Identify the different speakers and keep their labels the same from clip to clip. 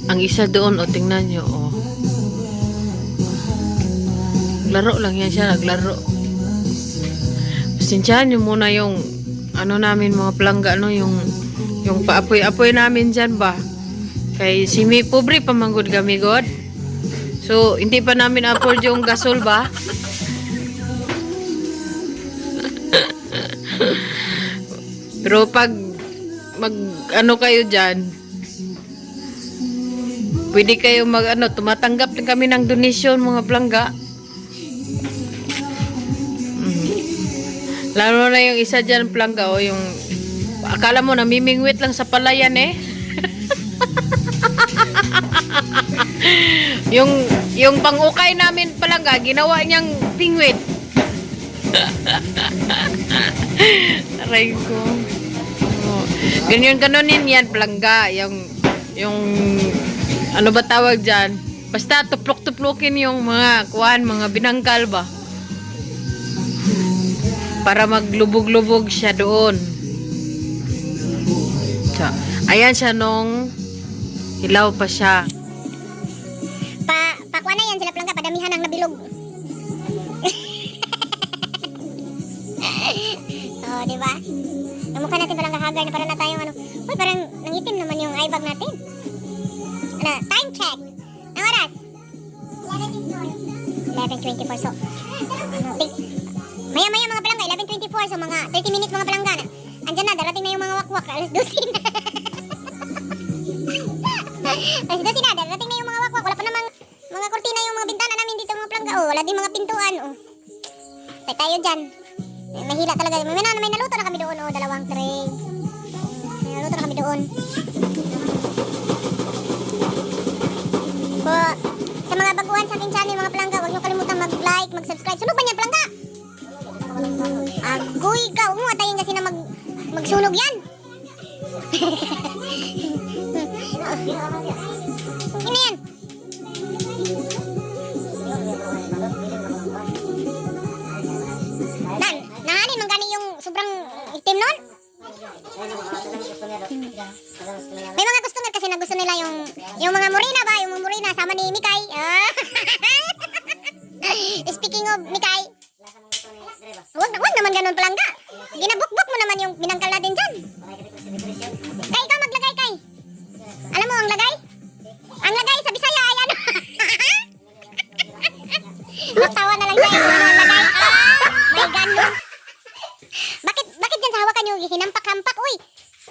Speaker 1: Ang isa doon, o tingnan nyo, o. Laro lang yan siya, naglaro. Pasensyahan nyo muna yung, ano namin mga plangga, no, yung paapoy-apoy namin dyan ba. Kay simi, pobre pamanggod kami, God. So, hindi pa namin afford yung gasol ba. Pero pag ano kayo dyan, pwede kayo tumatanggap din kami ng donation mga plangga. Lalo na yung isa dyan plangga o yung akala mo namimingwit lang sa palayan eh. yung pang-ukay namin plangga ginawa niyang pingwit. Aray ko. Ganyan yan plangga, yung ano ba tawag dyan? Basta tuplok-tuplokin yung mga mga binangkal ba? Para maglubog-lubog siya doon. So, ayan siya nung hilaw pa siya.
Speaker 2: Pakuha na yan sila plangga, padamihan ang nabilog. Oh, di ba? Yung mukha natin palang kahagar na parang na tayong uy, parang nangitim naman yung eye bag natin. Time check. Ang oras? 11:24. So, maya-maya mga palangga, 11:24. So, mga 30 minutes mga palangga na. Andyan na, darating na yung mga wakwak. Alas 12 na. Alas 12 na, darating na yung mga wakwak. Wala pa namang mga kurtina yung mga bintana namin dito mga palangga. Oh, wala din mga pintuan. Oh. Tayo dyan. Mahila talaga. May naluto na kami doon. Oh, 2 tray. May naluto na kami doon. So, sa mga baguhan sa aking channel, mga palangga, huwag nyo kalimutan mag-like, mag-subscribe. Sunog ba niyan, palangga? Agoy ka. Huwag mo atayin kasi na magsunog yan. Ano yan? Nahanin man gani yung sobrang itim nun? May mga customer kasi na gusto nila yung mga morena ba? Yung mga morena sama ni Mikay. Speaking of Mikay, wag naman ganun palangga. Ginabukbok mo naman yung binangkal natin dyan. Kay, ikaw maglagay kay. Alam mo ang lagay? Ang lagay sa Bisaya ay ano? Tawa na lang siya. Ano ang lagay? May ganun. Bakit dyan sa hawakan yung hinampak-hampak? Uy,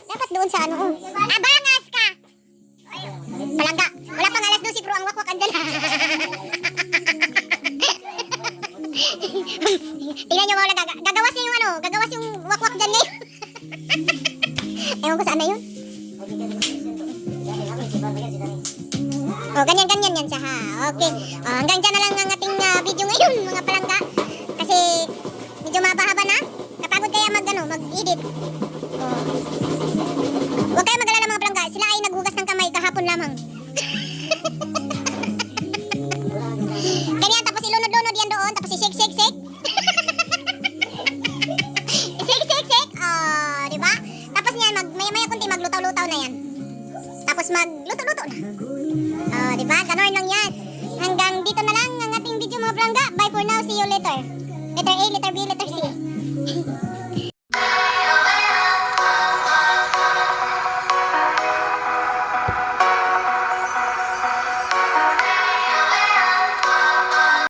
Speaker 2: dapat doon sa ano. Bangas ka! Palangga, wala pang alas 12 pero ang wakwak andyan. Tingnan nyo mga gagawas yung gagawas yung wakwak dyan ngayon. Ewan ko saan na yun. Oh, ganyan yan siya ha. Okay. Hanggang dyan na lang ang ating video ngayon mga palangga. Kasi medyo mabahaba na. Kapagod kaya mag-edit. Oh. Huwag kayo mag-alala mga palangga. Sila ay naghugas ng kamay kahapon lamang. Ganyan, tapos ilunod-lunod yan doon. Tapos i-shake. Shake. Oh, diba? Tapos niyan, maya-maya kunti maglutaw-lutaw na yan. Tapos magluto-luto na. Oh, diba? Ganon lang yan. Hanggang dito na lang ang ating video mga palangga. Bye for now. See you later. Letter A, letter B, letter C.